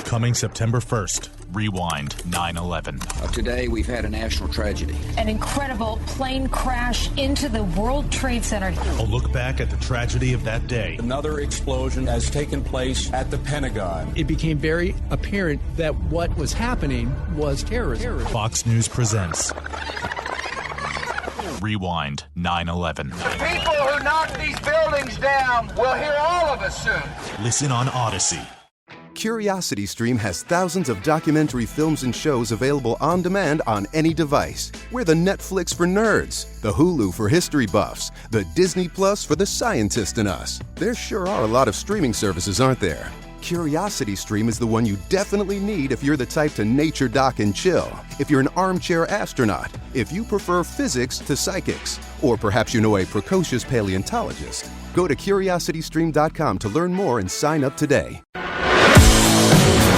Coming September 1st, Rewind 9/11. Today, we've had a national tragedy. An incredible plane crash into the World Trade Center. A look back at the tragedy of that day. Another explosion has taken place at the Pentagon. It became very apparent that what was happening was terrorism. Fox News presents Rewind 9/11. People who knock these buildings down will hear all of us soon. Listen on Odyssey. CuriosityStream has thousands of documentary films and shows available on demand on any device. We're the Netflix for nerds, the Hulu for history buffs, the Disney Plus for the scientist in us. There sure are a lot of streaming services, aren't there? CuriosityStream is the one you definitely need if you're the type to nature dock and chill, if you're an armchair astronaut, if you prefer physics to psychics, or perhaps you know a precocious paleontologist. Go to curiositystream.com to learn more and sign up today.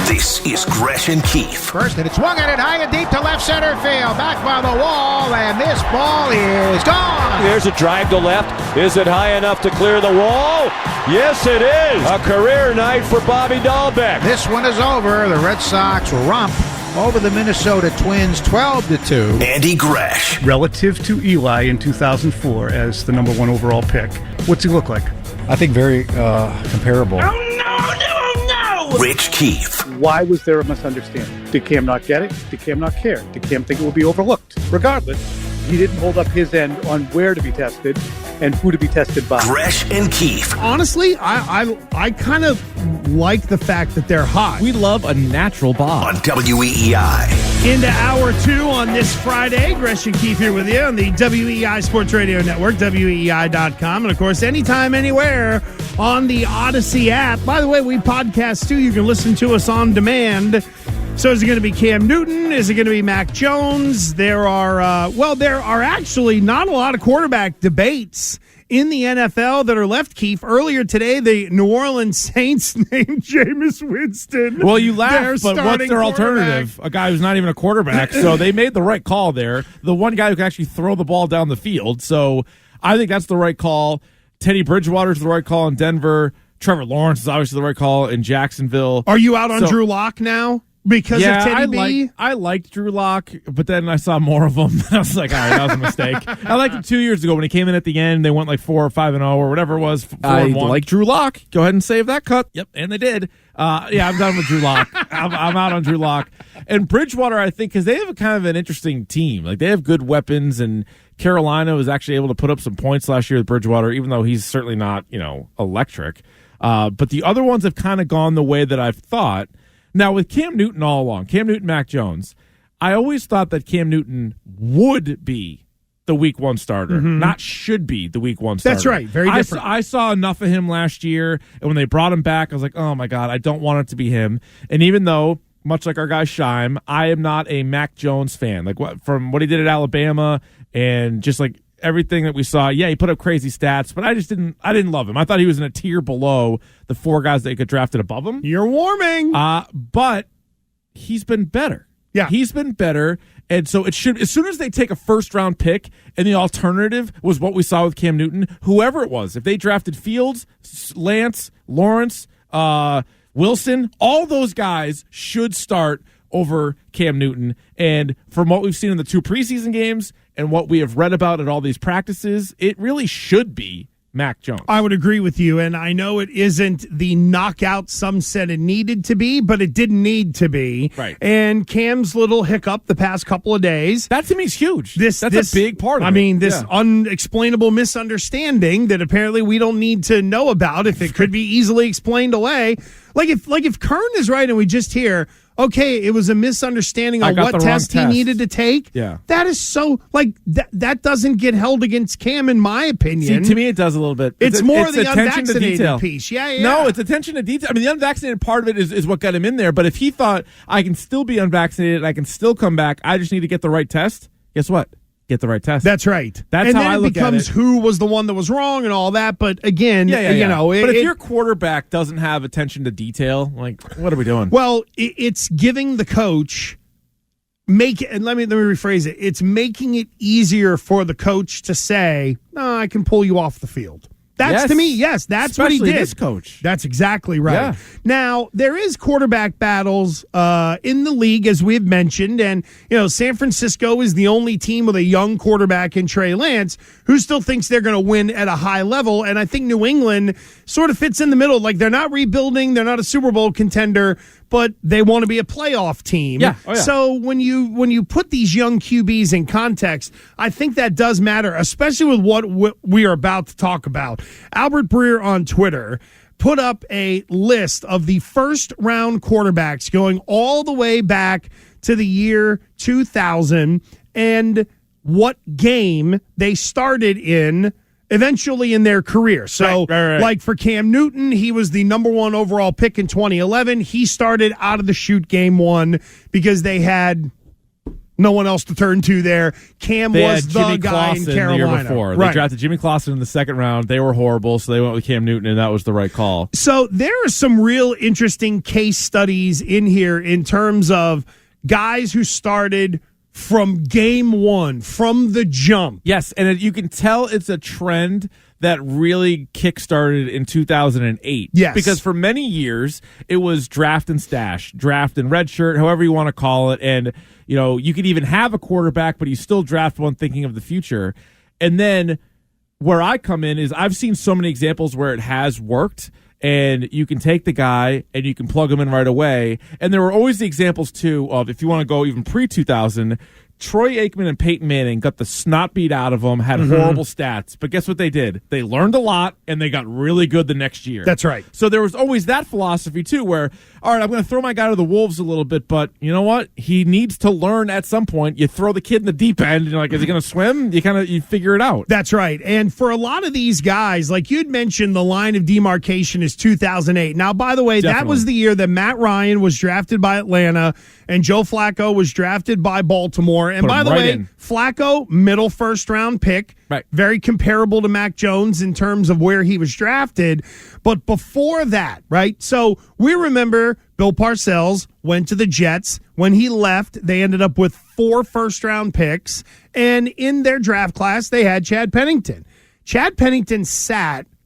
This is Gresh and Keefe. First, and it's swung at it high and deep to left center field. Back by the wall, and this ball is gone. There's a drive to left. Is it high enough to clear the wall? Yes, it is. A career night for Bobby Dahlbeck. This one is over. The Red Sox romp over the Minnesota Twins 12-2. Andy Gresh. Relative to Eli in 2004 as the number one overall pick, what's he look like? I think very comparable. Rich Keefe. Why was there a misunderstanding? Did Cam not get it? Did Cam not care? Did Cam think it would be overlooked? Regardless, he didn't hold up his end on where to be tested and who to be tested by. Gresh and Keefe. Honestly, I kind of like the fact that they're hot. We love a natural bomb. On WEEI. Into hour 2 on this Friday. Gresh and Keefe here with you on the WEEI Sports Radio Network, WEEI.com, and of course, anytime, anywhere on the Odyssey app. By the way, we podcast too. You can listen to us on demand. So is it going to be Cam Newton? Is it going to be Mac Jones? There are actually not a lot of quarterback debates in the NFL that are left, Keefe. Earlier today, the New Orleans Saints named Jameis Winston. Well, you laugh, but what's their alternative? A guy who's not even a quarterback. So they made the right call there. The one guy who can actually throw the ball down the field. So I think that's the right call. Teddy Bridgewater's the right call in Denver. Trevor Lawrence is obviously the right call in Jacksonville. Are you out on Drew Lock now? Because of Teddy B? I liked Drew Lock, but then I saw more of him. I was like, all right, that was a mistake. I liked him 2 years ago when he came in at the end. They went like 4 or 5-0 or whatever it was. 4-1. Like Drew Lock. Go ahead and save that cut. Yep, and they did. I'm done with Drew Lock. I'm out on Drew Lock. And Bridgewater, I think, because they have a kind of an interesting team. Like, they have good weapons, and Carolina was actually able to put up some points last year with Bridgewater, even though he's certainly not, electric. But the other ones have kind of gone the way that I've thought. Now, with Cam Newton all along, Cam Newton, Mac Jones, I always thought that Cam Newton would be the week 1 starter, not should be the week 1 starter. That's right. Very different. I saw enough of him last year, and when they brought him back, I was like, oh, my God, I don't want it to be him. And even though, much like our guy Scheim, I am not a Mac Jones fan. Like, from what he did at Alabama and just like everything that we saw, he put up crazy stats, but I didn't love him. I thought he was in a tier below the 4 guys that could drafted above him. You're warming. But he's been better. Yeah. He's been better. And so it should, as soon as they take a first-round pick, and the alternative was what we saw with Cam Newton, whoever it was, if they drafted Fields, Lance, Lawrence, Wilson, all those guys should start over Cam Newton. And from what we've seen in the 2 preseason games and what we have read about at all these practices, it really should be Mac Jones. I would agree with you, and I know it isn't the knockout some said it needed to be, but it didn't need to be. Right. And Cam's little hiccup the past couple of days. That to me is huge. That's a big part of it. I mean, this unexplainable misunderstanding that apparently we don't need to know about if it could be easily explained away. Like if Kern is right and we just hear, okay, it was a misunderstanding on what test he needed to take. Yeah. That is so, that doesn't get held against Cam, in my opinion. See, to me, it does a little bit. It's more the unvaccinated piece. Yeah. No, it's attention to detail. I mean, the unvaccinated part of it is what got him in there. But if he thought, I can still be unvaccinated, I can still come back, I just need to get the right test, guess what? Get the right test. That's right. That's how I look at it. And then it becomes who was the one that was wrong and all that. But again, you know. But if your quarterback doesn't have attention to detail, like, what are we doing? Well, it's giving the coach and let me rephrase it. It's making it easier for the coach to say, no, I can pull you off the field. That's to me, yes, that's especially what he did. This coach. That's exactly right. Yeah. Now, there is quarterback battles in the league, as we've mentioned, and San Francisco is the only team with a young quarterback in Trey Lance who still thinks they're going to win at a high level, and I think New England sort of fits in the middle. Like, they're not rebuilding, they're not a Super Bowl contender, but they want to be a playoff team. Yeah. Oh, yeah. So when you put these young QBs in context, I think that does matter, especially with what we are about to talk about. Albert Breer on Twitter put up a list of the first-round quarterbacks going all the way back to the year 2000 and what game they started in eventually in their career. So, right. like for Cam Newton, he was the number 1 overall pick in 2011. He started out of the chute game 1 because they had no one else to turn to there. Cam was the guy in Carolina. The year before. They drafted Jimmy Clausen in the second round. They were horrible, so they went with Cam Newton, and that was the right call. So there are some real interesting case studies in here in terms of guys who started from game 1, from the jump. Yes, and you can tell it's a trend that really kickstarted in 2008. Yes. Because for many years, it was draft and stash, draft and redshirt, however you want to call it. And, you could even have a quarterback, but you still draft one thinking of the future. And then where I come in is I've seen so many examples where it has worked, and you can take the guy and you can plug him in right away. And there were always the examples, too, of if you want to go even pre-2000, Troy Aikman and Peyton Manning got the snot beat out of them, had horrible stats. But guess what they did? They learned a lot, and they got really good the next year. That's right. So there was always that philosophy, too, where, all right, I'm going to throw my guy to the wolves a little bit, but you know what? He needs to learn at some point. You throw the kid in the deep end, and you're like, is he going to swim? You figure it out. That's right. And for a lot of these guys, like you'd mentioned, the line of demarcation is 2008. Now, by the way, that was the year that Matt Ryan was drafted by Atlanta and Joe Flacco was drafted by Baltimore. And by the way, Flacco, middle first-round pick, very comparable to Mac Jones in terms of where he was drafted. But before that, right, so we remember Bill Parcells went to the Jets. When he left, they ended up with 4 first-round picks. And in their draft class, they had Chad Pennington. Chad Pennington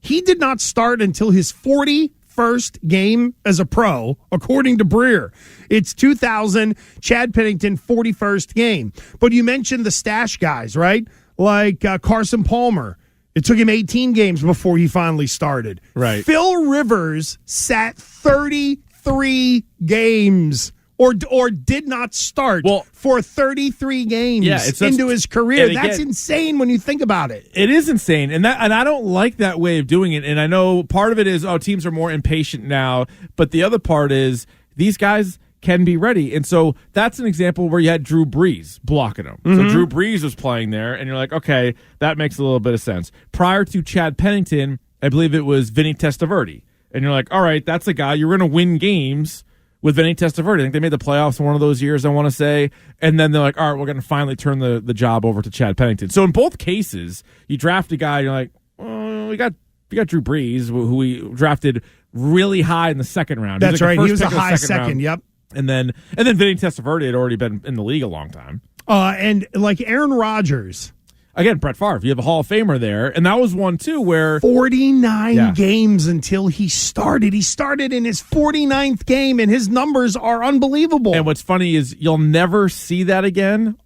he did not start until his 41st game as a pro, according to Breer. It's 2000, Chad Pennington, 41st game. But you mentioned the stash guys, right? Like Carson Palmer. It took him 18 games before he finally started. Right. Phil Rivers sat 33 games or did not start for 33 games into his career. That's insane when you think about it. It is insane, and I don't like that way of doing it. And I know part of it is, teams are more impatient now, but the other part is these guys can be ready. And so that's an example where you had Drew Brees blocking him. So Drew Brees was playing there, and you're like, okay, that makes a little bit of sense. Prior to Chad Pennington, I believe it was Vinny Testaverde. And you're like, all right, that's a guy, you're going to win games with Vinny Testaverde. I think they made the playoffs in one of those years, I want to say. And then they're like, all right, we're going to finally turn the job over to Chad Pennington. So in both cases, you draft a guy, you're like, we got Drew Brees, who we drafted really high in the second round. That's right. He was a high second, yep. And then Vinny Testaverde had already been in the league a long time. And like Aaron Rodgers. Again, Brett Favre, you have a Hall of Famer there. And that was one, too, where 49 games until he started. He started in his 49th game, and his numbers are unbelievable. And what's funny is you'll never see that again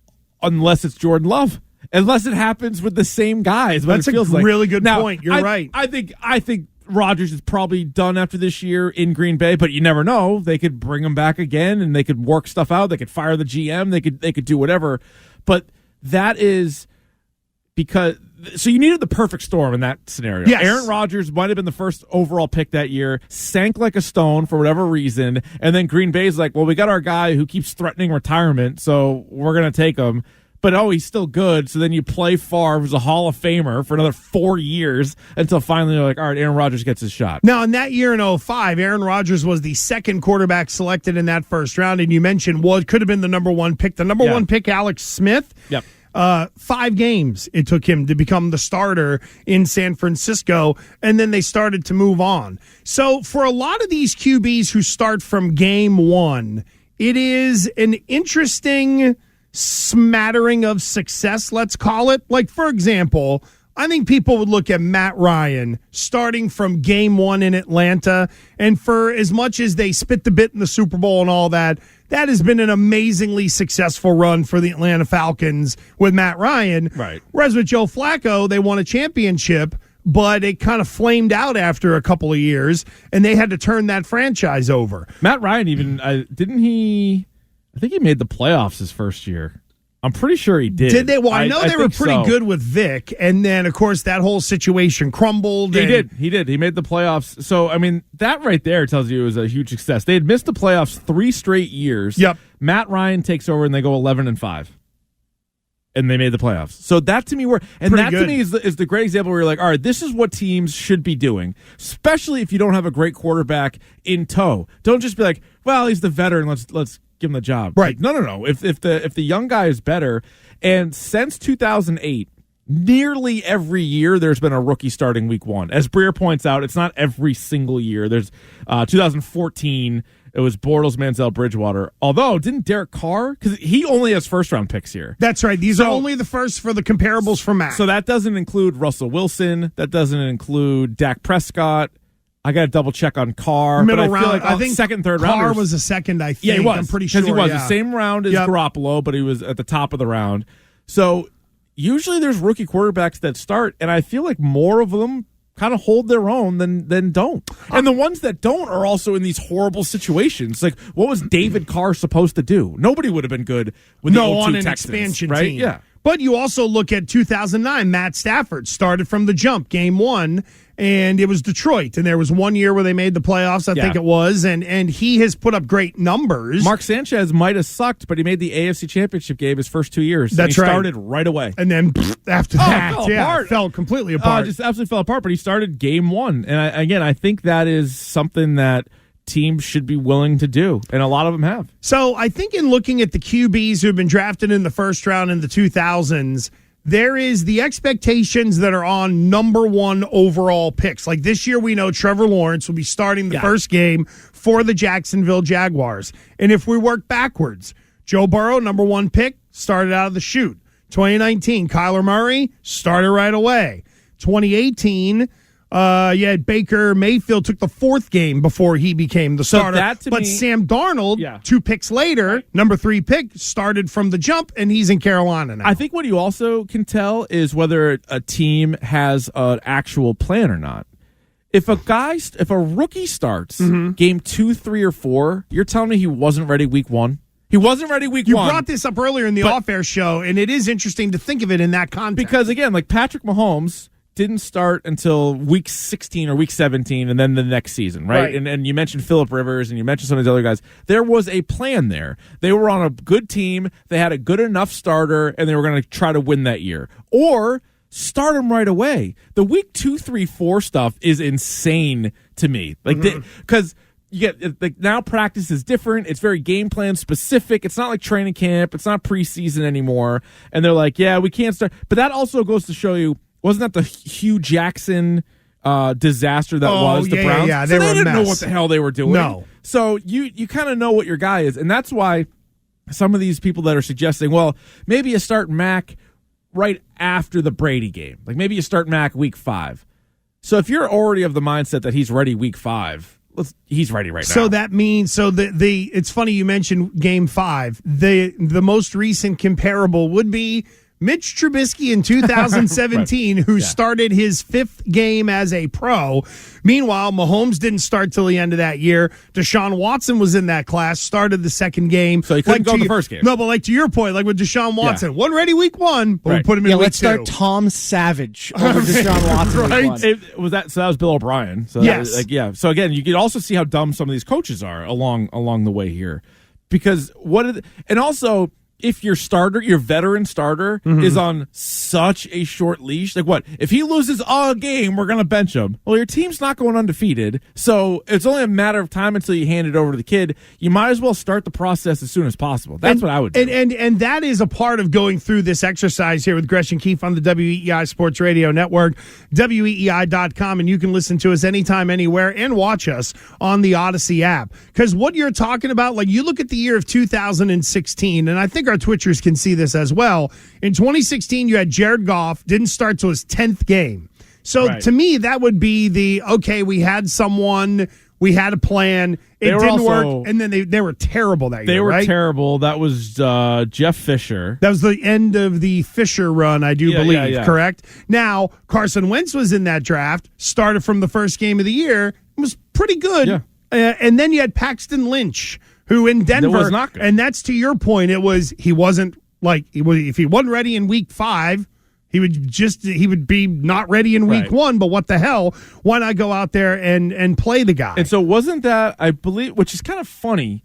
unless it's Jordan Love. Unless it happens with the same guys. That's a really good point. You're right. I think Rodgers is probably done after this year in Green Bay, but you never know. They could bring him back again, and they could work stuff out. They could fire the GM. They could do whatever. But that is because so you needed the perfect storm in that scenario. Yes. Aaron Rodgers might have been the first overall pick that year, sank like a stone for whatever reason, and then Green Bay's like, well, we got our guy who keeps threatening retirement, so we're going to take him. But, he's still good. So then you play Favre, who's a Hall of Famer, for another 4 years until finally you're like, all right, Aaron Rodgers gets his shot. Now, in that year in 2005, Aaron Rodgers was the second quarterback selected in that first round. And you mentioned what could have been the number 1 pick. The number 1 pick, Alex Smith. Yep. 5 games it took him to become the starter in San Francisco, and then they started to move on. So for a lot of these QBs who start from game 1, it is an interesting smattering of success, let's call it. Like, for example, I think people would look at Matt Ryan starting from game one in Atlanta, and for as much as they spit the bit in the Super Bowl and all that, that has been an amazingly successful run for the Atlanta Falcons with Matt Ryan. Right. Whereas with Joe Flacco, they won a championship, but it kind of flamed out after a couple of years, and they had to turn that franchise over. Matt Ryan even, I think he made the playoffs his first year. I'm pretty sure he did. Did they? Well, I know they were pretty good with Vic, and then, of course, that whole situation crumbled. He did. He made the playoffs. So, I mean, that right there tells you it was a huge success. They had missed the playoffs 3 straight years. Yep. Matt Ryan takes over, and they go 11-5. And they made the playoffs. So that to me to me is the great example where you're like, all right, this is what teams should be doing, especially if you don't have a great quarterback in tow. Don't just be like, well, he's the veteran. Let's give him the job. Right. Like, no. If the young guy is better, and since 2008, nearly every year there's been a rookie starting week 1. As Breer points out, it's not every single year. There's 2014. It was Bortles, Manziel, Bridgewater. Although, didn't Derek Carr? Because he only has first-round picks here. That's right. These are only the first for the comparables for Matt. So that doesn't include Russell Wilson. That doesn't include Dak Prescott. I got to double-check on Carr. Middle but I round. feel like I think second, third Carr rounders. was a second, I think. Yeah, he was. I'm pretty sure. Because he was. The same round as Garoppolo, but he was at the top of the round. So usually there's rookie quarterbacks that start, and I feel like more of them kind of hold their own than don't. And the ones that don't are also in these horrible situations. Like, what was David Carr supposed to do? Nobody would have been good with the 0-2 on an Texans, expansion right? team. Yeah. But you also look at 2009, Matt Stafford started from the jump, game 1, and it was Detroit. And there was one year where they made the playoffs, I think it was, and he has put up great numbers. Mark Sanchez might have sucked, but he made the AFC Championship game his first 2 years. That's and he right. started right away. And then after that, it fell completely apart. Just absolutely fell apart, but he started game 1. And I think that is something that teams should be willing to do, and a lot of them have. So I think in looking at the QBs who have been drafted in the first round in the 2000s, there is the expectations that are on number 1 overall picks. Like this year, we know Trevor Lawrence will be starting the first game for the Jacksonville Jaguars. And if we work backwards, Joe Burrow, number 1 pick, started out of the chute. 2019, Kyler Murray started right away. 2018, Baker Mayfield took the 4th game before he became the starter. But Sam Darnold, 2 picks later, number 3 pick, started from the jump, and he's in Carolina now. I think what you also can tell is whether a team has an actual plan or not. If a rookie starts game 2, 3, or 4, you're telling me he wasn't ready week 1? He wasn't ready week 1. You brought this up earlier in the off-air show, and it is interesting to think of it in that context. Because, again, like Patrick Mahomes didn't start until week 16 or week 17 and then the next season, right? And you mentioned Phillip Rivers and you mentioned some of these other guys. There was a plan there. They were on a good team. They had a good enough starter, and they were going to try to win that year. Or start them right away. The week 2, 3, 4 stuff is insane to me. Like, because you get like now practice is different. It's very game plan specific. It's not like training camp. It's not preseason anymore. And they're like, yeah, we can't start. But that also goes to show you, wasn't that the Hugh Jackson disaster that was the Browns? Yeah, they didn't know what the hell they were doing. No. So you kind of know what your guy is. And that's why some of these people that are suggesting, well, maybe you start Mac right after the Brady game. Like maybe you start Mac week 5. So if you're already of the mindset that he's ready week 5, he's ready right now. So that means the it's funny you mentioned game 5. The most recent comparable would be Mitch Trubisky in 2017, who started his 5th game as a pro. Meanwhile, Mahomes didn't start till the end of that year. Deshaun Watson was in that class, started the 2nd game. So he couldn't go the first game. No, but like to your point, like with Deshaun Watson, wasn't ready week 1, but we put him in week 2. Let's start Tom Savage over Deshaun Watson week 1. So that was Bill O'Brien. So yes. So again, you can also see how dumb some of these coaches are along the way here. Because and also, if your veteran starter is on such a short leash, like what? If he loses a game, we're going to bench him. Well, your team's not going undefeated, so it's only a matter of time until you hand it over to the kid. You might as well start the process as soon as possible. That's what I would do. And that is a part of going through this exercise here with Gresh and Keefe on the WEEI Sports Radio Network, WEEI.com, and you can listen to us anytime, anywhere, and watch us on the Odyssey app. Because what you're talking about, like you look at the year of 2016, and I think our our Twitchers can see this as well. In 2016, you had Jared Goff, didn't start till his 10th game. So to me, that would be we had someone, we had a plan, it didn't work, and then they were terrible that year, They were right? terrible. That was Jeff Fisher. That was the end of the Fisher run, I do believe, correct? Now, Carson Wentz was in that draft, started from the first game of the year, was pretty good. Yeah. And then you had Paxton Lynch, who in Denver, was not good. And that's to your point, if he wasn't ready in week 5, he would be not ready in week 1, but what the hell? Why not go out there and play the guy? And so wasn't that, I believe, which is kind of funny,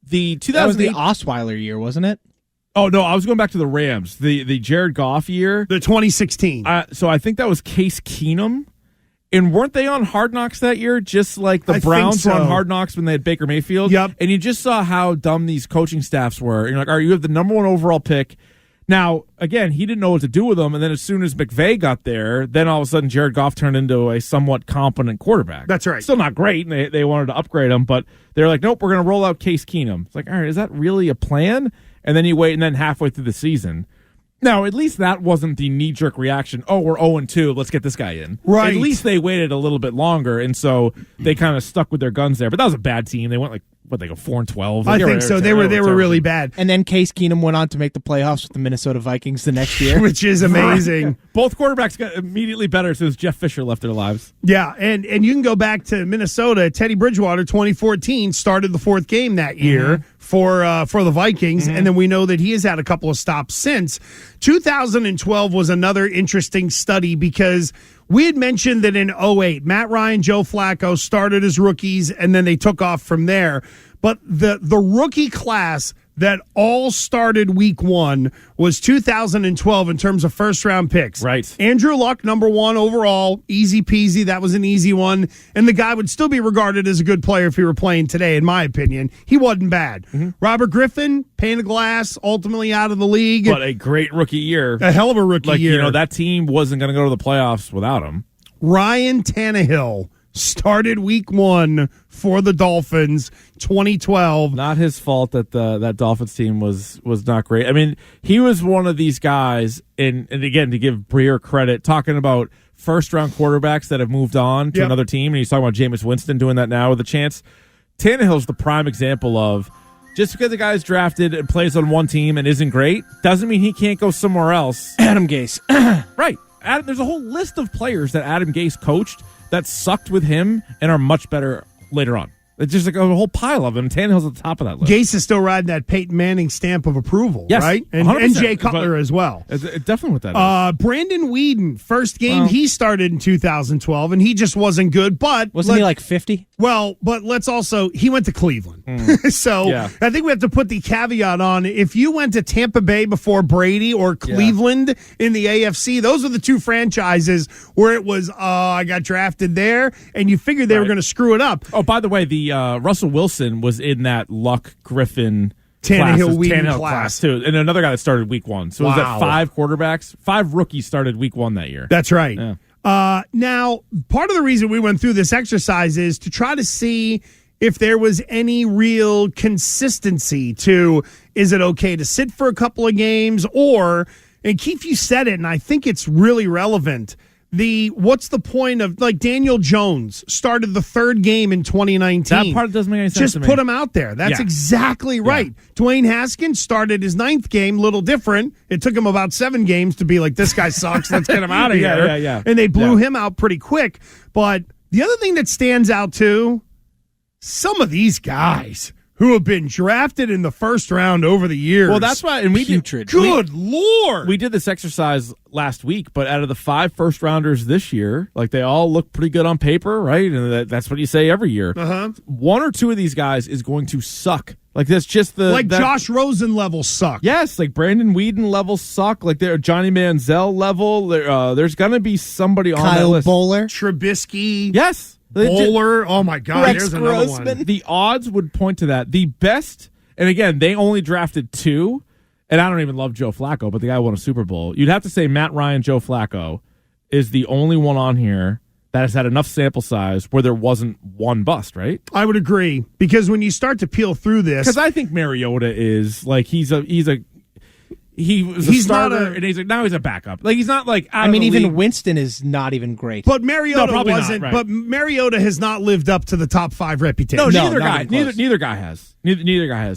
the 2008... That was the Osweiler year, wasn't it? Oh, no, I was going back to the Rams, the Jared Goff year. The 2016. So I think that was Case Keenum. And weren't they on Hard Knocks that year? Just like the Browns were on Hard Knocks when they had Baker Mayfield? Yep. And you just saw how dumb these coaching staffs were. And you're like, all right, you have the number 1 overall pick. Now, again, he didn't know what to do with them, and then as soon as McVay got there, then all of a sudden Jared Goff turned into a somewhat competent quarterback. That's right. Still not great, and they wanted to upgrade him, but they're like, nope, we're going to roll out Case Keenum. It's like, all right, is that really a plan? And then you wait, and then halfway through the season. Now, at least that wasn't the knee-jerk reaction, oh, we're 0-2, let's get this guy in. Right. At least they waited a little bit longer, and so they kind of stuck with their guns there. But that was a bad team. They went they go 4-12. I think so. They were really bad. And then Case Keenum went on to make the playoffs with the Minnesota Vikings the next year. Which is amazing. Right. Both quarterbacks got immediately better as soon as Jeff Fisher left their lives. Yeah, and you can go back to Minnesota. Teddy Bridgewater, 2014, started the 4th game that year for the Vikings, and then we know that he has had a couple of stops since. 2012 was another interesting study because we had mentioned that in 2008, Matt Ryan, Joe Flacco started as rookies, and then they took off from there. But the rookie class that all started week 1 was 2012 in terms of first-round picks. Right. Andrew Luck, number 1 overall, easy peasy. That was an easy one. And the guy would still be regarded as a good player if he were playing today, in my opinion. He wasn't bad. Robert Griffin, pane of glass, ultimately out of the league. But a great rookie year. A hell of a rookie year. You know, that team wasn't going to go to the playoffs without him. Ryan Tannehill started week 1 for the Dolphins, 2012. Not his fault that that Dolphins team was not great. I mean, he was one of these guys, and again, to give Breer credit, talking about first-round quarterbacks that have moved on to another team, and he's talking about Jameis Winston doing that now with a chance. Tannehill's the prime example of just because a guy's drafted and plays on one team and isn't great doesn't mean he can't go somewhere else. Adam Gase. Right. There's a whole list of players that Adam Gase coached that sucked with him and are much better later on. It's just like a whole pile of them. Tannehill's at the top of that list. Gase is still riding that Peyton Manning stamp of approval, yes, right? And Jay Cutler as well. Definitely what that is. Brandon Weeden, first game he started in 2012, and he just wasn't good. But wasn't he like 50? Well, but let's also, he went to Cleveland. So I think we have to put the caveat on, if you went to Tampa Bay before Brady or Cleveland in the AFC, those are the two franchises where it was, I got drafted there, and you figured they were going to screw it up. Oh, by the way, the Russell Wilson was in that Luck Griffin Tannehill class too, and another guy that started week 1. So it was that 5 quarterbacks, 5 rookies started week 1 that year. That's right. Yeah. Now, part of the reason we went through this exercise is to try to see if there was any real consistency to, is it okay to sit for a couple of games, or, and Keith, you said it, and I think it's really relevant, what's the point of, like, Daniel Jones started the 3rd game in 2019. That part doesn't make any sense Just to me. put him out there. That's exactly right. Yeah. Dwayne Haskins started his 9th game, little different. It took him about 7 games to be like, this guy sucks, let's get him out of here. Yeah. And they blew him out pretty quick. But the other thing that stands out, too, some of these guys who have been drafted in the first round over the years. Well, that's why, and we putrid. Good Lord. We did this exercise last week, but out of the 5 first-rounders this year, like, they all look pretty good on paper, right? And that's what you say every year. 1 or 2 of these guys is going to suck. Like, that's just Josh Rosen level suck. Yes, like Brandon Weeden level suck. Like, they're Johnny Manziel level. There's going to be somebody on that list. Kyle Bowler. Trubisky. Yes. Bowler, oh my God, Rex there's another Grossman. one. The odds would point to that. The best, and again, they only drafted 2, and I don't even love Joe Flacco, but the guy won a Super Bowl. You'd have to say Matt Ryan, Joe Flacco is the only one on here that has had enough sample size where there wasn't one bust, right? I would agree, because when you start to peel through this, because I think Mariota is like he's a he was a starter, and now he's a backup. Like he's not like out of the even league. Winston is not even great. But Mariota wasn't. Not, right. But Mariota has not lived up to the top 5 reputation. Neither guy has. Neither guy has.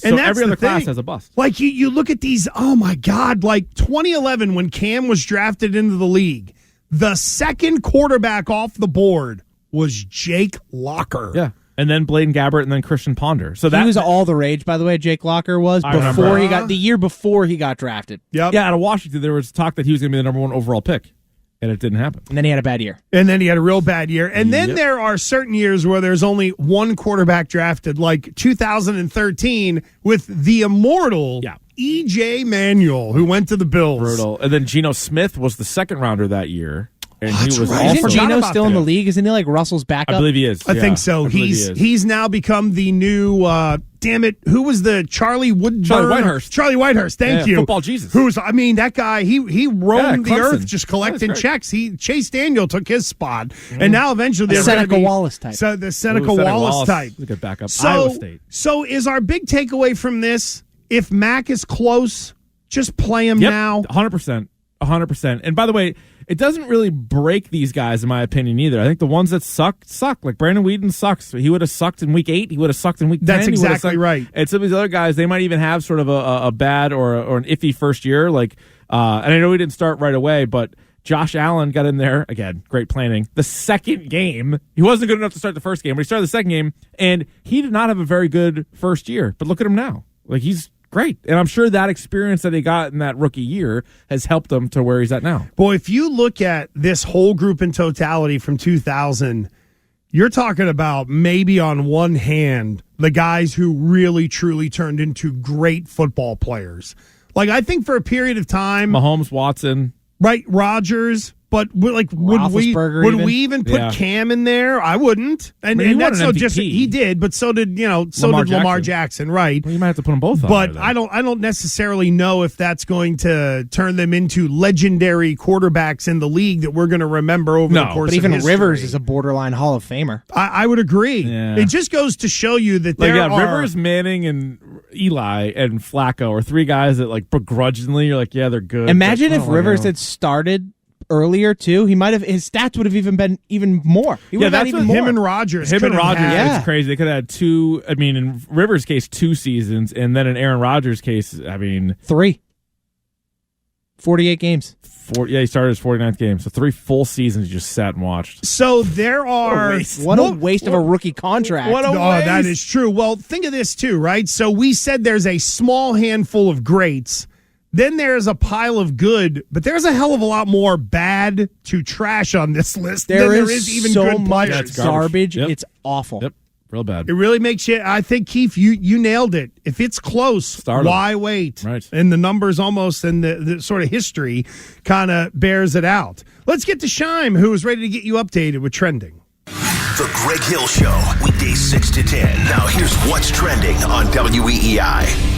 And so every other class thing. has a bust. Like you look at these. Oh my God! Like 2011 when Cam was drafted into the league, the second quarterback off the board was Jake Locker. Yeah. And then Blaine Gabbert, and then Christian Ponder. So he was all the rage, by the way. Jake Locker was the year before he got drafted. Yep. Yeah, out of Washington, there was talk that he was going to be the number 1 overall pick, and it didn't happen. And then he had a bad year. And then there are certain years where there's only one quarterback drafted, like 2013 with the immortal E.J. Manuel, who went to the Bills. Brutal. And then Geno Smith was the second rounder that year. And he was Isn't Geno still in the league? Isn't he like Russell's backup? I believe he is. I think so. He's now become the new. Who was the Charlie Woodburn? Charlie Whitehurst. Thank you. Football Jesus. That guy. He roamed the earth just collecting checks. Chase Daniel took his spot, and now eventually the Seneca Wallace type. So the Seneca Wallace type. Look at backup. Iowa State. So is our big takeaway from this? If Mac is close, just play him now. 100%. 100%. And by the way, it doesn't really break these guys, in my opinion, either. I think the ones that suck. Like Brandon Weeden sucks. He would have sucked in week 8. He would have sucked in week 10. That's exactly right. And some of these other guys, they might even have sort of a bad or an iffy first year. Like, and I know he didn't start right away, but Josh Allen got in there. Again, great planning. The second game, he wasn't good enough to start the first game, but he started the second game, and he did not have a very good first year. But look at him now. Like, he's great. And I'm sure that experience that he got in that rookie year has helped him to where he's at now. Boy, if you look at this whole group in totality from 2000, you're talking about maybe on one hand the guys who really, truly turned into great football players. Like, I think for a period of time, Mahomes, Watson. Right, Rodgers. But would we even put Cam in there? I wouldn't. And that's so just he did, but so did Lamar Jackson, right? Well, you might have to put them both on. But I don't necessarily know if that's going to turn them into legendary quarterbacks in the league that we're going to remember over the course of history. But even Rivers is a borderline Hall of Famer. I would agree. Yeah. It just goes to show you that Rivers, Manning, and Eli and Flacco are 3 guys that like begrudgingly you're like, yeah, they're good. Imagine if Rivers had started earlier too, his stats would have even been even more. He would have had even more. Him and Rodgers. It's crazy. They could have had 2. I mean, in Rivers' case, 2 seasons, and then in Aaron Rodgers' case, 3. 48 games. He started his 49th game, so 3 full seasons he just sat and watched. So there are what a waste of a rookie contract. What a waste. That is true. Well, think of this too, right? So we said there's a small handful of greats. Then there's a pile of good, but there's a hell of a lot more bad to trash on this list than there is even so good much players. Garbage. Yep. It's awful. Yep, real bad. It really makes you. I think Keith, you nailed it. If it's close, why wait? Right. And the numbers almost and the sort of history kind of bears it out. Let's get to Shime, who is ready to get you updated with trending. The Greg Hill Show, weekdays 6 to 10. Now here's what's trending on WEEI.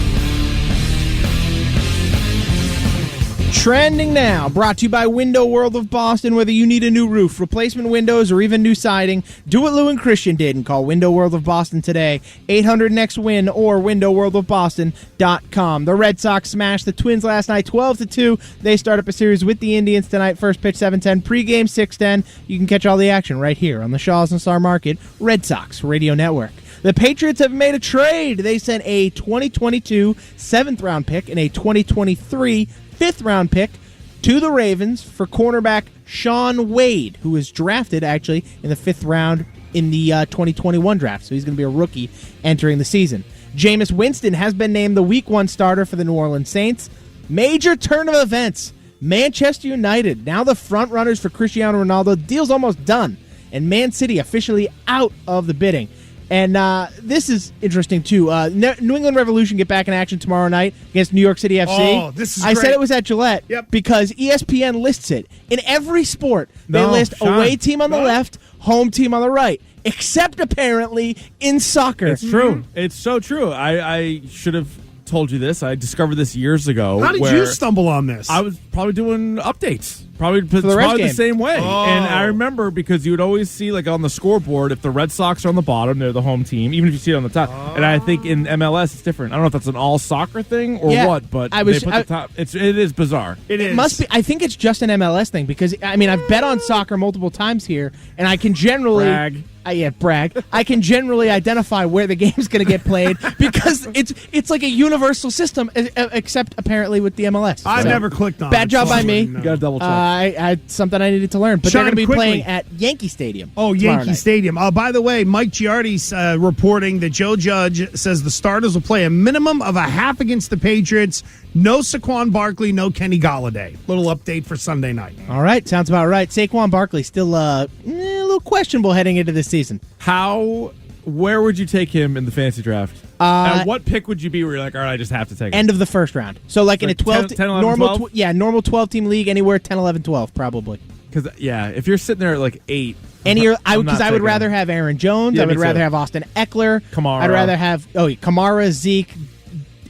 Trending now, brought to you by Window World of Boston. Whether you need a new roof, replacement windows, or even new siding, do what Lou and Christian did and call Window World of Boston today. 800-NEXT-WIN or windowworldofboston.com. The Red Sox smashed the Twins last night 12-2. They start up a series with the Indians tonight. First pitch 7:10, pregame 6:10. You can catch all the action right here on the Shaws and Star Market Red Sox Radio Network. The Patriots have made a trade. They sent a 2022 7th-round pick and a 2023 5th-round pick to the Ravens for cornerback Shaun Wade, who was drafted actually in the 5th round in the 2021 draft. So he's going to be a rookie entering the season. Jameis Winston has been named the Week 1 starter for the New Orleans Saints. Major turn of events. Manchester United, now the front runners for Cristiano Ronaldo. Deal's almost done. And Man City officially out of the bidding. And this is interesting, too. New England Revolution get back in action tomorrow night against New York City FC. Oh, this is great. I said it was at Gillette because ESPN lists it. In every sport, they list away team on the left, home team on the right, except apparently in soccer. It's true. It's so true. I should have told you this. I discovered this years ago. How did you stumble on this? I was probably doing updates. Probably the same way. Oh. And I remember because you would always see, like, on the scoreboard, if the Red Sox are on the bottom, they're the home team, even if you see it on the top. Oh. And I think in MLS, it's different. I don't know if that's an all-soccer thing or what, but they put the top. It is bizarre. It must be. I think it's just an MLS thing because, I mean, I've bet on soccer multiple times here, and I can generally... brag. I can generally identify where the game's going to get played because it's like a universal system, except apparently with the MLS. I've never clicked on it. Bad job by me. You got to double check. I something I needed to learn. But Sean, they're going to be quickly playing at Yankee Stadium. Oh, Yankee Stadium. By the way, Mike Giardi's reporting that Joe Judge says the starters will play a minimum of a half against the Patriots. No Saquon Barkley, no Kenny Golladay. Little update for Sunday night. All right, sounds about right. Saquon Barkley still a little questionable heading into this season. Where would you take him in the fantasy draft? At what pick would you be where you're like, all right, I just have to take him? End of the first round. So like in a 12 10, 11, normal 12? Normal 12-team league, anywhere 10, 11, 12 probably. Because, if you're sitting there at like 8. Because I would rather have Aaron Jones. Yeah, I would rather have Austin Eckler. Kamara. I'd rather have Kamara, Zeke,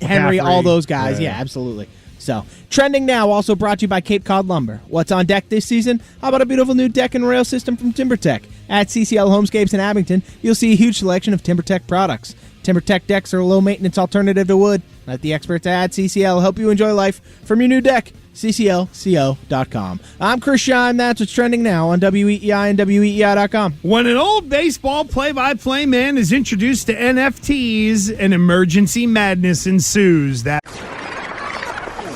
Henry, all those guys. Yeah, absolutely. So, trending now, also brought to you by Cape Cod Lumber. What's on deck this season? How about a beautiful new deck and rail system from TimberTech? At CCL Homescapes in Abington, you'll see a huge selection of TimberTech products. TimberTech decks are a low-maintenance alternative to wood. Let the experts at CCL help you enjoy life from your new deck. CCLCO.com. I'm Chris Scheim. That's what's trending now on WEEI and WEEI.com. When an old baseball play-by-play man is introduced to NFTs, an emergency madness ensues.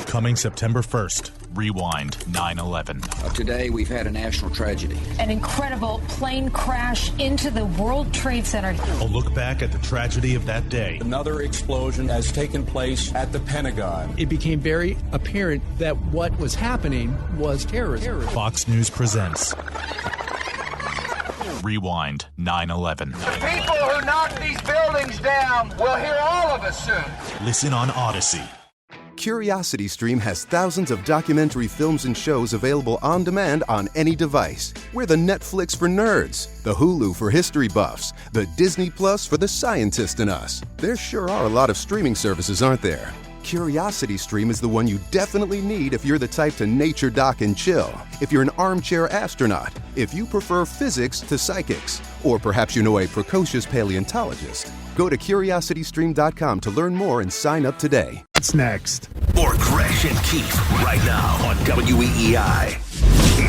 Coming September 1st, Rewind 9/11. Today, we've had a national tragedy. An incredible plane crash into the World Trade Center. A look back at the tragedy of that day. Another explosion has taken place at the Pentagon. It became very apparent that what was happening was terrorism. Fox News presents Rewind 9/11. People who knock these buildings down will hear all of us soon. Listen on Odyssey. CuriosityStream has thousands of documentary films and shows available on demand on any device. We're the Netflix for nerds, the Hulu for history buffs, the Disney Plus for the scientist in us. There sure are a lot of streaming services, aren't there? CuriosityStream is the one you definitely need if you're the type to nature dock and chill, if you're an armchair astronaut, if you prefer physics to psychics, or perhaps you know a precocious paleontologist. Go to curiositystream.com to learn more and sign up today. What's next? Or Gresh and Keith right now on WEEI.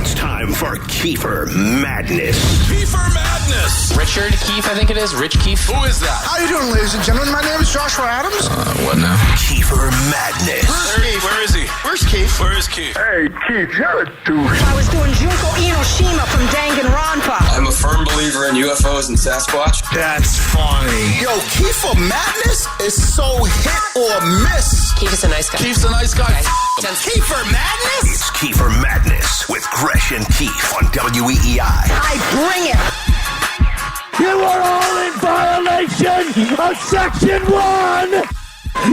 It's time for Kiefer Madness. Kiefer Madness. Richard Keefe, I think it is. Rich Keefe. Who is that? How you doing, ladies and gentlemen? My name is Joshua Adams. What now? Kiefer Madness. Where is he? Where's Keith? Where is Keith? Hey, Keith, you're a douche. I was doing Junko Inoshima from Danganronpa. I'm a firm believer in UFOs and Sasquatch. That's funny. Yo, Kiefer Madness is so hit or miss. Keith is a nice guy. Keith's a nice guy. Kiefer Madness? It's Kiefer Madness with Gresh and Keith on WEEI. I bring it. You are all in violation of Section 1!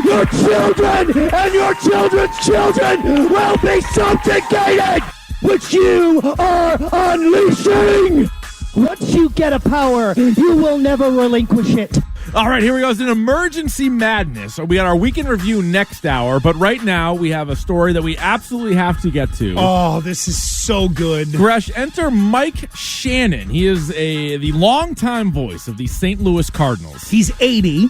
Your children and your children's children will be subjugated, which you are unleashing! Once you get a power, you will never relinquish it. All right, here we go. It's an emergency madness. We got our weekend review next hour, but right now we have a story that we absolutely have to get to. Oh, this is so good. Gresh, enter Mike Shannon. He is the longtime voice of the St. Louis Cardinals. He's 80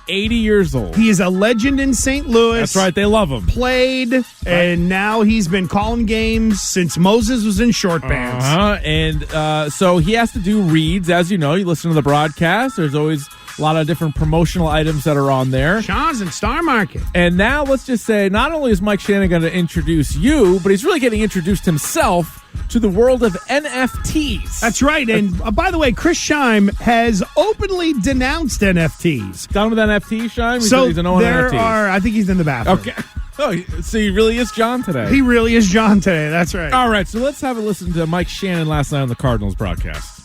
years old. He is a legend in St. Louis. That's right. They love him. Played, and now he's been calling games since Moses was in short bands. And so he has to do reads. As you know, you listen to the broadcast. There's always a lot of different promotional items that are on there. Shaw's and Star Market. And now let's just say, not only is Mike Shannon going to introduce you, but he's really getting introduced himself to the world of NFTs. That's right. And by the way, Chris Scheim has openly denounced NFTs. Done with NFTs, Scheim? So he's there are, I think he's in the bathroom. Okay. Oh, so he really is John today. He really is John today. That's right. All right, so let's have a listen to Mike Shannon last night on the Cardinals broadcast.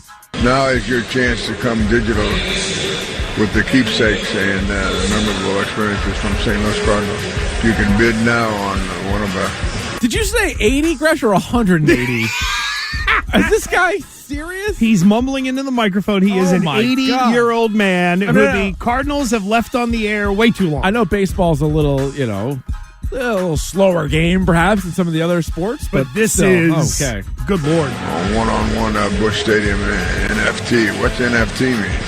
Now is your chance to come digital with the keepsakes and memorable experiences from St. Louis Cardinals. You can bid now on one of our... Did you say 80, Gresh, or 180? Is this guy serious? He's mumbling into the microphone. He is an 80-year-old man who the Cardinals have left on the air way too long. I know baseball's a little, a little slower game, perhaps, than some of the other sports. But this is... Okay. Good Lord. One-on-one Busch Stadium NFT. What's NFT mean?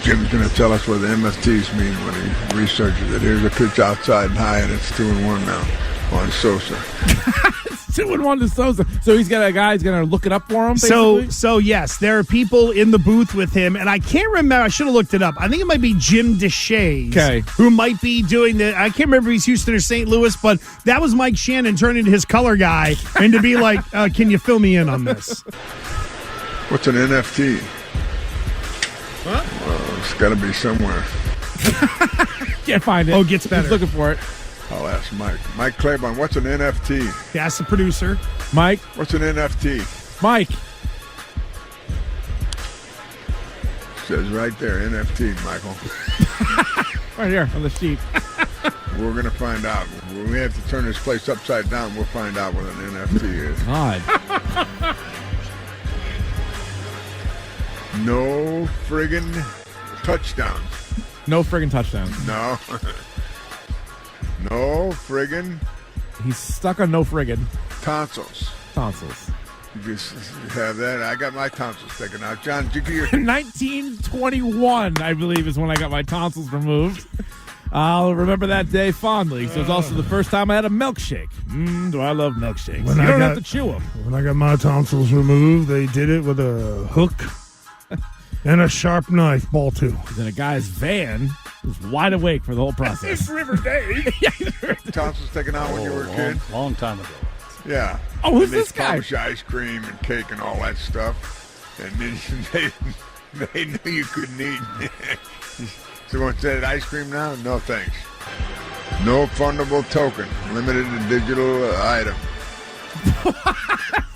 Jim's going to tell us what the MFTs mean when he researches it. Here's a pitch outside and high, and it's 2-1 now on Sosa. 2-1 to Sosa. So he's got a guy who's going to look it up for him, basically? So yes, there are people in the booth with him, and I can't remember. I should have looked it up. I think it might be Jim DeShays, who might be doing the. I can't remember if he's Houston or St. Louis, but that was Mike Shannon turning into his color guy and to be like, can you fill me in on this? What's an NFT? What? Well, it's got to be somewhere. Can't find it. Oh, it gets better. He's looking for it. I'll ask Mike. Mike Claiborne, what's an NFT? That's the producer. Mike. What's an NFT? Mike. Says right there, NFT, Michael. Right here on the sheet. We're going to find out. When we have to turn this place upside down, we'll find out what an NFT is. God. No friggin' touchdowns. No friggin' touchdowns. No. No friggin'. He's stuck on no friggin'. Tonsils. Tonsils. You just have that. I got my tonsils taken out. John, did you get your... 1921, I believe, is when I got my tonsils removed. I'll remember that day fondly. So it's also the first time I had a milkshake. Do I love milkshakes? You don't have to chew them. When I got my tonsils removed, they did it with a hook and a sharp knife, ball two. Then a guy's van was wide awake for the whole process. It's River Dave. Tonsils taken out when you were a kid? Long time ago. Yeah. Oh, who's this guy? Polish ice cream and cake and all that stuff. And then they knew you couldn't eat. Someone said ice cream now? No, thanks. No fundable token. Limited to digital item.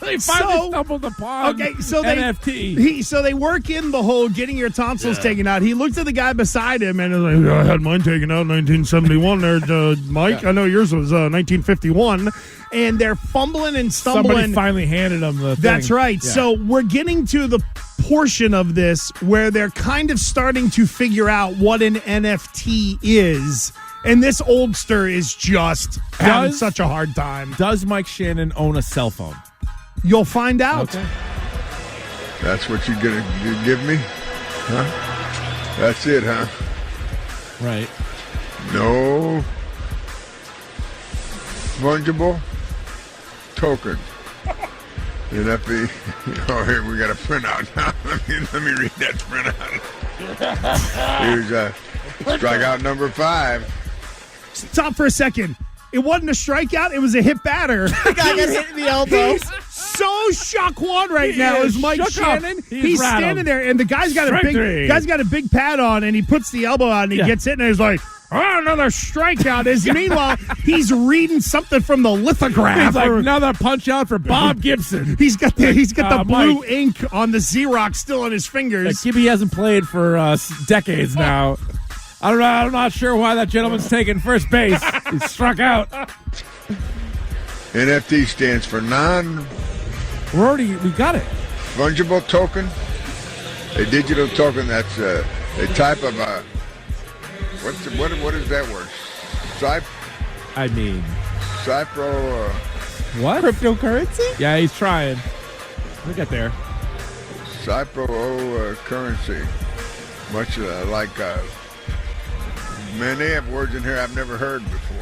They finally stumbled upon NFT. So they work in the whole getting your tonsils taken out. He looked at the guy beside him and was like, I had mine taken out in 1971 there, Mike. I know yours was 1951. And they're fumbling and stumbling. Somebody finally handed him the thing. That's right. Yeah. So we're getting to the portion of this where they're kind of starting to figure out what an NFT is. And this oldster is just having such a hard time. Does Mike Shannon own a cell phone? You'll find out. Okay. That's what you're going to give me? Huh? That's it, huh? Right. No fungible token. NFT. Oh, here we got a printout now. Let me read that printout. Here's strikeout number 5. Stop for a second. It wasn't a strikeout. It was a hit batter. The guy got hit in the elbow. He's so shock one right now is Mike Shannon. He's standing there, and the guy's got a big pad on, and he puts the elbow out, and he gets it, and he's like, oh, another strikeout. Meanwhile, he's reading something from the lithograph. He's like, another punch out for Bob Gibson. He's got the blue ink on the Xerox still on his fingers. Like Gibby hasn't played for decades now. I don't know. I'm not sure why that gentleman's taking first base. He struck out. NFT stands for We got it. Fungible token. A digital token that's a type of a... What is that word? Cypro... what? Cryptocurrency? Yeah, he's trying. We'll get there. Cypro currency. Much like... man, they have words in here I've never heard before.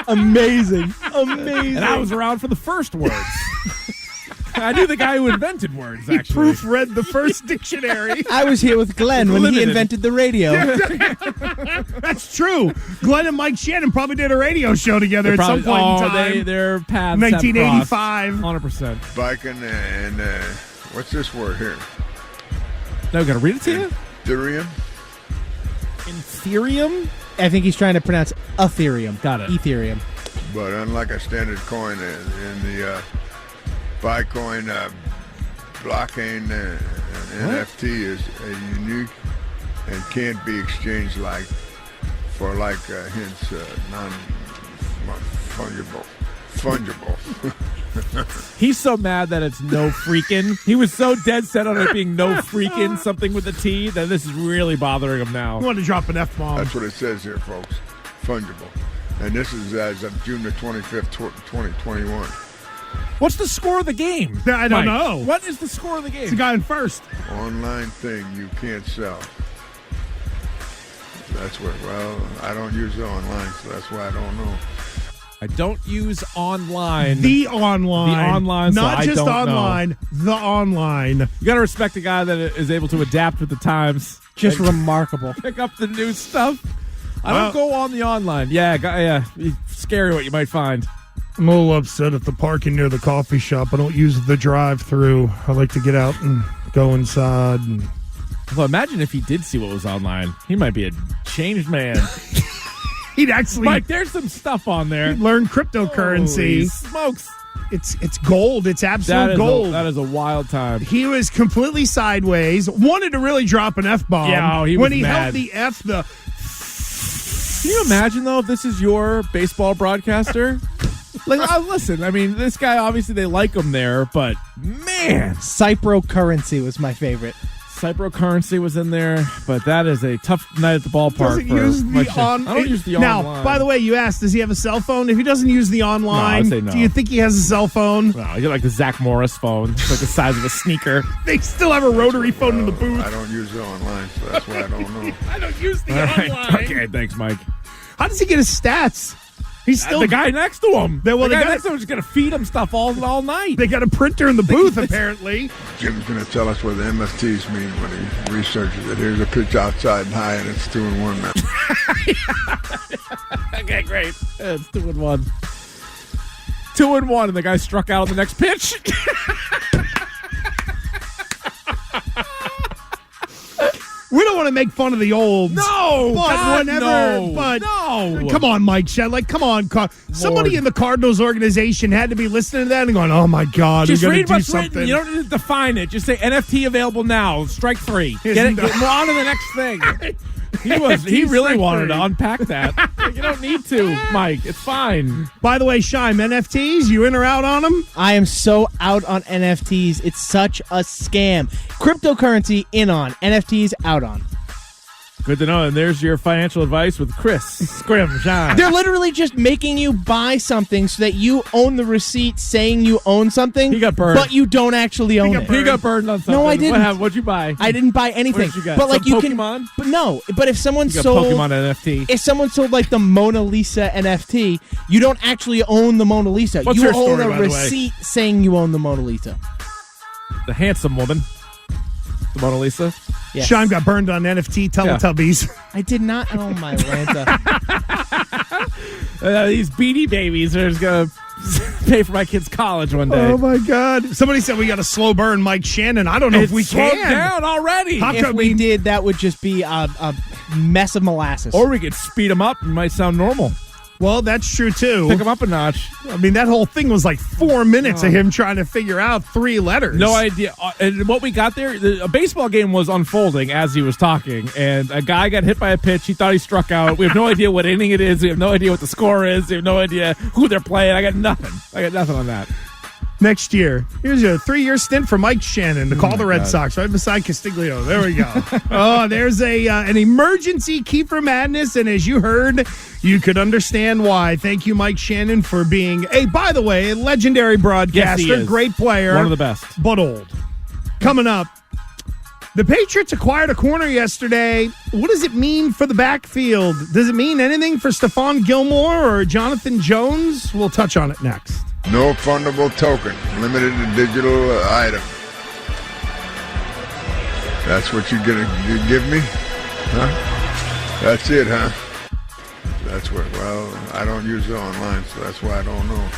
Amazing. And I was around for the first words. I knew the guy who invented words, actually. He proofread the first dictionary. I was here with Glenn when he invented the radio. That's true. Glenn and Mike Shannon probably did a radio show together at some point in time. Their paths 1985. 100%. Biking and what's this word here? No, got to read it to you? Ethereum. Ethereum? I think he's trying to pronounce Ethereum. Got it. Ethereum. But unlike a standard coin in the Bitcoin blockchain, NFT is unique and can't be exchanged fungible. He's so mad that it's no freaking. He was so dead set on it being no freaking something with a T that this is really bothering him now. I want to drop an F-bomb. That's what it says here, folks. Fungible. And this is as of June the 25th, 2021. What's the score of the game? I don't know. What is the score of the game? It's the guy in first. Online thing you can't sell. That's what, well, I don't use it online, so that's why I don't know. I don't use online. The online. So Not I just don't online. know. The online. You got to respect a guy that is able to adapt with the times. Just remarkable. Pick up the new stuff. I don't go on the online. Yeah. It's scary what you might find. I'm a little upset at the parking near the coffee shop. I don't use the drive-through. I like to get out and go inside. Well, imagine if he did see what was online. He might be a changed man. He'd actually... Mike, there's some stuff on there. He'd learn cryptocurrency. Holy smokes. It's gold. It's absolute gold. That is a wild time. He was completely sideways. Wanted to really drop an F-bomb. Yeah, he was when he mad. held the F, the... Can you imagine, though, if this is your baseball broadcaster? Listen, I mean, this guy, obviously they like him there, but man. Cyprocurrency was my favorite. Cyprocurrency was in there, but that is a tough night at the ballpark. I don't use the now, online. by the way, you asked, does he have a cell phone? If he doesn't use the online, I'd say no. Do you think he has a cell phone? No, you got like the Zach Morris phone. It's like the size of a sneaker. They still have a rotary phone in the booth. I don't use it online, so that's why I don't know. I don't use the Right. online. Okay, thanks, Mike. How does he get his stats? He's still the guy next to him. The guy next to him is going to feed him stuff all night. They got a printer in the booth, apparently. Jim's going to tell us what the MFTs mean when he researches it. Here's a pitch outside and high, and it's 2-1 now. Okay, great. It's 2-1. 2-1, and the guy struck out on the next pitch. We don't want to make fun of the olds. No, but God, whenever, no. but no. Come on, Mike Shed. Like, come on, somebody in the Cardinals organization had to be listening to that and going, "Oh my God, just we got to read do what's something." written. You don't need to define it. Just say NFT available now. Strike 3. Get on to the next thing. He really wanted to unpack that. You don't need to, Mike. It's fine. By the way, Shime, NFTs, you in or out on them? I am so out on NFTs. It's such a scam. Cryptocurrency, in on. NFTs, out on. Good to know. And there's your financial advice with Chris Scrimshine. They're literally just making you buy something so that you own the receipt saying you own something. He got burned. But you don't actually own it. He got burned on something. No, I didn't. What'd you buy? I didn't buy anything. What did you get? But like Some you Pokemon? But no. But if someone You got sold Pokemon NFT. If someone sold like the Mona Lisa NFT, you don't actually own the Mona Lisa. What's you your own story, a by the way? receipt saying you own the Mona Lisa. The handsome woman. The Mona Lisa. Yes. Shime got burned on NFT Teletubbies. I did not. Oh my Lanta. These BD babies are just going to pay for my kid's college one day. Oh my God! Somebody said we got to slow burn Mike Shannon. I don't know if we slowed can. down already. If we did, that would just be a mess of molasses. Or we could speed them up. It might sound normal. Well, that's true too. Pick them up a notch. I mean, that whole thing was like 4 minutes of him trying to figure out 3 letters. No idea. And what we got there, a baseball game was unfolding as he was talking, and a guy got hit by a pitch. He thought he struck out. We have no idea what inning it is. We have no idea what the score is. We have no idea who they're playing. I got nothing on that. Next year, here's a 3-year stint for Mike Shannon to call the Red Sox right beside Castiglione. There we go. There's an emergency Kiefer Madness, and as you heard, you could understand why. Thank you, Mike Shannon, for being by the way, a legendary broadcaster, Yes, he is. great player, One of the best, but old. Coming up, the Patriots acquired a corner yesterday. What does it mean for the backfield? Does it mean anything for Stephon Gilmore or Jonathan Jones? We'll touch on it next. No fundable token, limited to digital item. That's what you're going to give me? Huh? That's it, huh? That's what, I don't use it online, so that's why I don't know.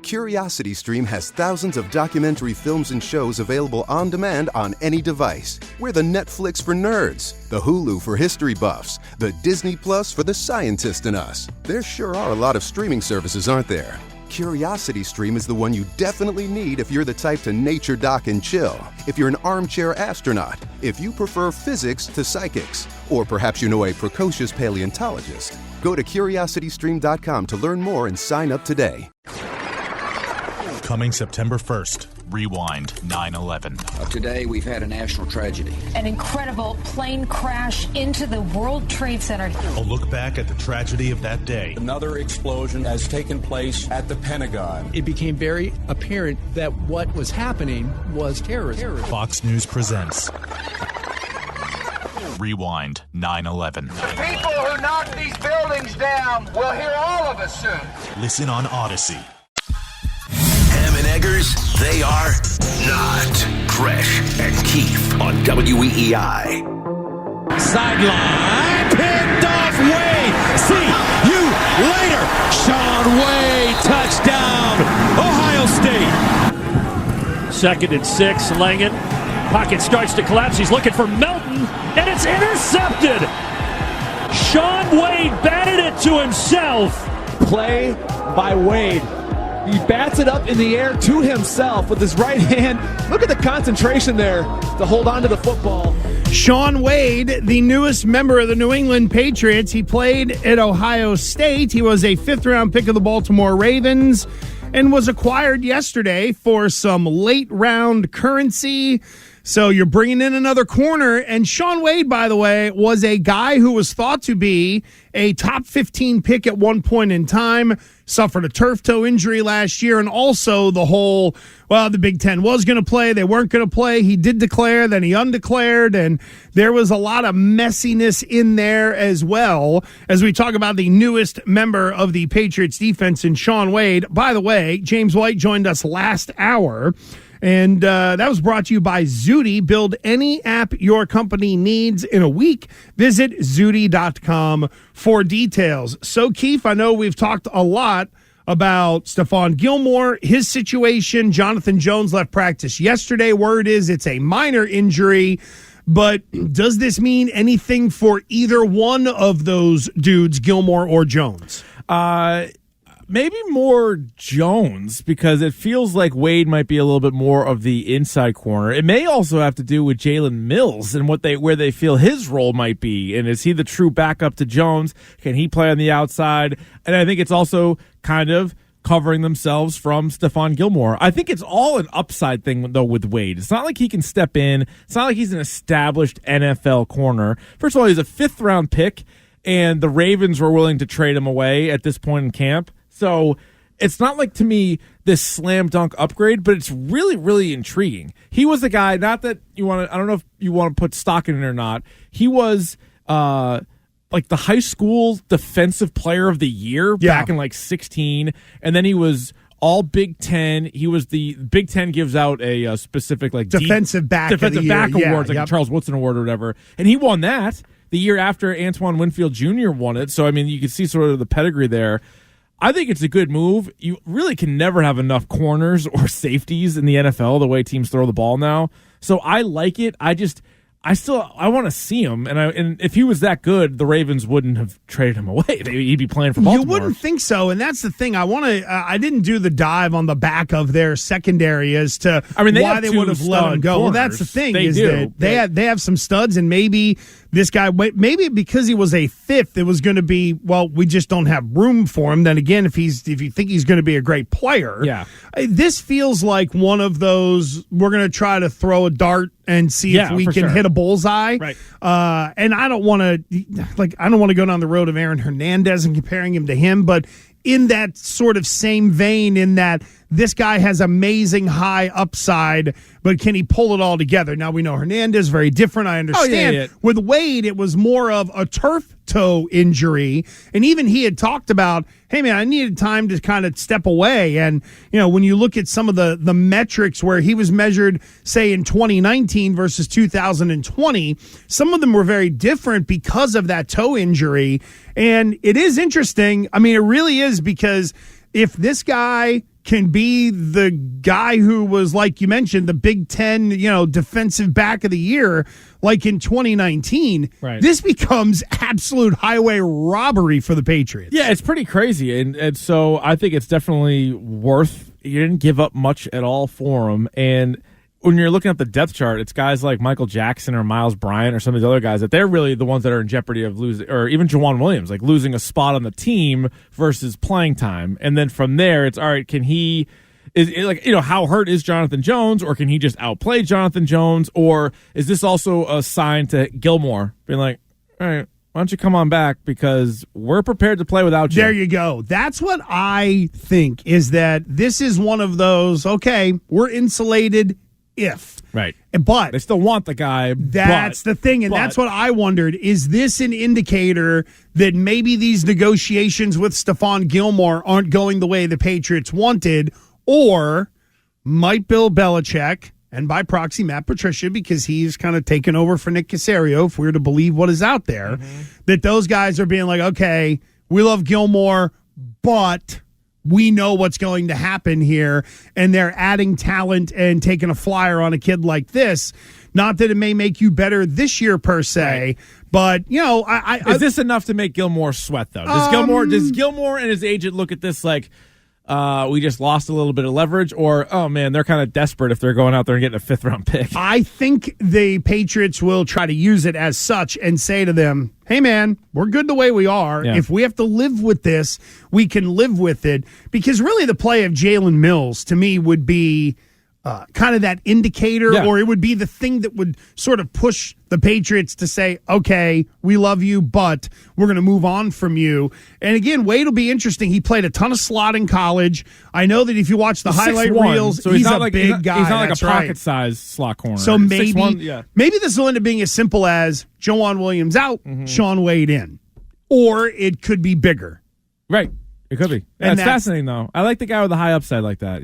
CuriosityStream has thousands of documentary films and shows available on demand on any device. We're the Netflix for nerds, the Hulu for history buffs, the Disney Plus for the scientist in us. There sure are a lot of streaming services, aren't there? CuriosityStream is the one you definitely need if you're the type to nature dock and chill, if you're an armchair astronaut, if you prefer physics to psychics, or perhaps you know a precocious paleontologist. Go to curiositystream.com to learn more and sign up today. Coming September 1st, Rewind 9/11. Today, we've had a national tragedy. An incredible plane crash into the World Trade Center. A look back at the tragedy of that day. Another explosion has taken place at the Pentagon. It became very apparent that what was happening was terrorism. Fox News presents Rewind 9/11. The people who knocked these buildings down will hear all of us soon. Listen on Odyssey. Ham and Eggers, they are not Gresh and Keefe on WEEI. Sideline, picked off Wade. See you later. Shaun Wade, touchdown, Ohio State. 2nd and 6, Langan. Pocket starts to collapse. He's looking for Melton, and it's intercepted. Shaun Wade batted it to himself. Play by Wade. He bats it up in the air to himself with his right hand. Look at the concentration there to hold on to the football. Shaun Wade, the newest member of the New England Patriots. He played at Ohio State. He was a 5th-round pick of the Baltimore Ravens and was acquired yesterday for some late-round currency. So you're bringing in another corner. And Shaun Wade, by the way, was a guy who was thought to be a top 15 pick at one point in time, suffered a turf toe injury last year, and also the whole, well, the Big Ten was going to play, they weren't going to play. He did declare, then he undeclared, and there was a lot of messiness in there as well as we talk about the newest member of the Patriots defense in Shaun Wade. By the way, James White joined us last hour. And that was brought to you by Zudy. Build any app your company needs in a week. Visit Zudy.com for details. So, Keefe, I know we've talked a lot about Stephon Gilmore, his situation. Jonathan Jones left practice yesterday. Word is it's a minor injury. But does this mean anything for either one of those dudes, Gilmore or Jones? Maybe more Jones, because it feels like Wade might be a little bit more of the inside corner. It may also have to do with Jalen Mills and where they feel his role might be. And is he the true backup to Jones? Can he play on the outside? And I think it's also kind of covering themselves from Stephon Gilmore. I think it's all an upside thing, though, with Wade. It's not like he can step in. It's not like he's an established NFL corner. First of all, he's a 5th-round pick, and the Ravens were willing to trade him away at this point in camp. So it's not like, to me, this slam dunk upgrade, but it's really, really intriguing. He was the guy, not that you want to, I don't know if you want to put stock in it or not. He was like the high school defensive player of the year back in like 16. And then he was all Big Ten. He was the Big Ten gives out a specific like defensive back awards, like a Charles Woodson Award or whatever. And he won that the year after Antoine Winfield Jr. won it. So, I mean, you can see sort of the pedigree there. I think it's a good move. You really can never have enough corners or safeties in the NFL the way teams throw the ball now. So I like it. I want to see him, and if he was that good, the Ravens wouldn't have traded him away. He'd be playing for Baltimore. You wouldn't think so, and that's the thing. I didn't do the dive on the back of their secondary as to why they would have let him go. Well, that's the thing they have some studs, and maybe this guy, maybe because he was a 5th, it was going to be, well, we just don't have room for him. Then again, if you think he's going to be a great player, this feels like one of those, we're going to try to throw a dart and see if we can hit a bullseye. Right. And I don't want to go down the road of Aaron Hernandez and comparing him to him, but in that sort of same vein, in that this guy has amazing high upside, but can he pull it all together? Now, we know Hernandez, very different, I understand. Yeah. With Wade, it was more of a turf toe injury, and even he had talked about, hey, man, I needed time to kind of step away. And, when you look at some of the metrics where he was measured, say, in 2019 versus 2020, some of them were very different because of that toe injury. And it is interesting. I mean, it really is, because if this guy can be the guy who was, like you mentioned, the Big Ten, defensive back of the year, like in 2019, this becomes absolute highway robbery for the Patriots. Yeah, it's pretty crazy. And so I think it's definitely worth, you didn't give up much at all for him. And when you're looking at the depth chart, it's guys like Michael Jackson or Miles Bryant or some of these other guys that they're really the ones that are in jeopardy of losing, or even Jawan Williams, like losing a spot on the team versus playing time. And then from there, it's all right, can he, how hurt is Jonathan Jones, or can he just outplay Jonathan Jones, or is this also a sign to Gilmore being like, all right, why don't you come on back because we're prepared to play without you? There you go. That's what I think, is that this is one of those, okay, we're insulated if. Right. But they still want the guy. That's the thing, and that's what I wondered. Is this an indicator that maybe these negotiations with Stephon Gilmore aren't going the way the Patriots wanted, or might Bill Belichick, and by proxy Matt Patricia, because he's kind of taken over for Nick Caserio, if we were to believe what is out there, that those guys are being like, okay, we love Gilmore, but we know what's going to happen here, and they're adding talent and taking a flyer on a kid like this. Not that it may make you better this year per se, but is this enough to make Gilmore sweat though? Does Gilmore and his agent look at this like, we just lost a little bit of leverage, or, oh, man, they're kind of desperate if they're going out there and getting a fifth-round pick? I think the Patriots will try to use it as such and say to them, hey, man, we're good the way we are. Yeah. If we have to live with this, we can live with it. Because really the play of Jalen Mills, to me, would be kind of that indicator, or it would be the thing that would sort of push the Patriots to say, okay, we love you, but we're going to move on from you. And again, Wade will be interesting. He played a ton of slot in college. I know that if you watch the highlight reels, so he's not a like, big guy. He's not like a pocket-sized slot corner. So maybe 6'1", maybe this will end up being as simple as Joanne Williams out, Sean Wade in. Or it could be bigger. Right. It could be. And that's fascinating, though. I like the guy with the high upside like that,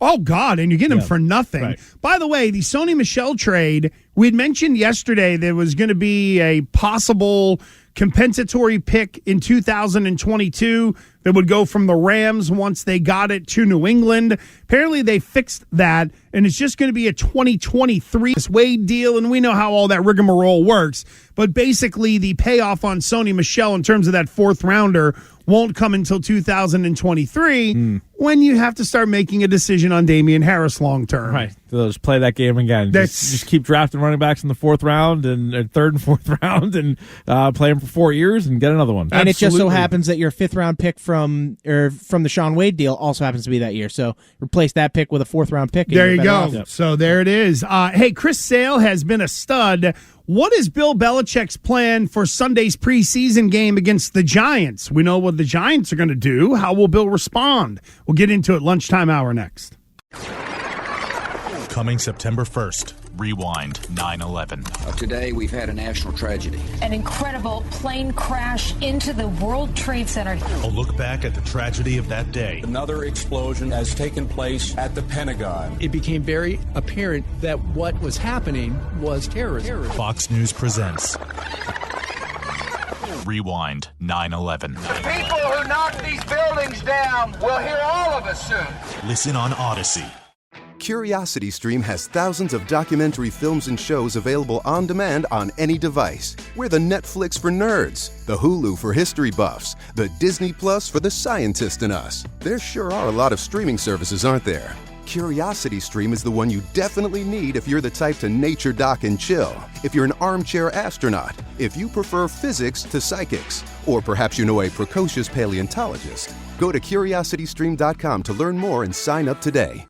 Oh, God, and you're getting him for nothing. Right. By the way, the Sony Michel trade, we had mentioned yesterday there was going to be a possible compensatory pick in 2022 that would go from the Rams once they got it to New England. Apparently they fixed that, and it's just going to be a 2023 Wade deal, and we know how all that rigmarole works. But basically the payoff on Sony Michel in terms of that fourth rounder won't come until 2023 when you have to start making a decision on Damian Harris long term. Right. So they'll just play that game again. Just keep drafting running backs in the fourth round and third and fourth round and play them for 4 years and get another one. And it just so happens that your fifth round pick from the Sean Wade deal also happens to be that year. So replace that pick with a fourth round pick. There you go. Yep. So there it is. Hey, Chris Sale has been a stud. What is Bill Belichick's plan for Sunday's preseason game against the Giants? We know what the Giants are going to do. How will Bill respond? We'll get into it lunchtime hour next. Coming September 1st, Rewind 9/11. Today we've had a national tragedy. An incredible plane crash into the World Trade Center. A look back at the tragedy of that day. Another explosion has taken place at the Pentagon. It became very apparent that what was happening was terrorism. Fox News presents Rewind 9/11. The people who knocked these buildings down will hear all of us soon. Listen on Odyssey. CuriosityStream has thousands of documentary films and shows available on demand on any device. We're the Netflix for nerds, the Hulu for history buffs, the Disney Plus for the scientist in us. There sure are a lot of streaming services, aren't there? CuriosityStream is the one you definitely need if you're the type to nature dock and chill, if you're an armchair astronaut, if you prefer physics to psychics, or perhaps you know a precocious paleontologist. Go to curiositystream.com to learn more and sign up today.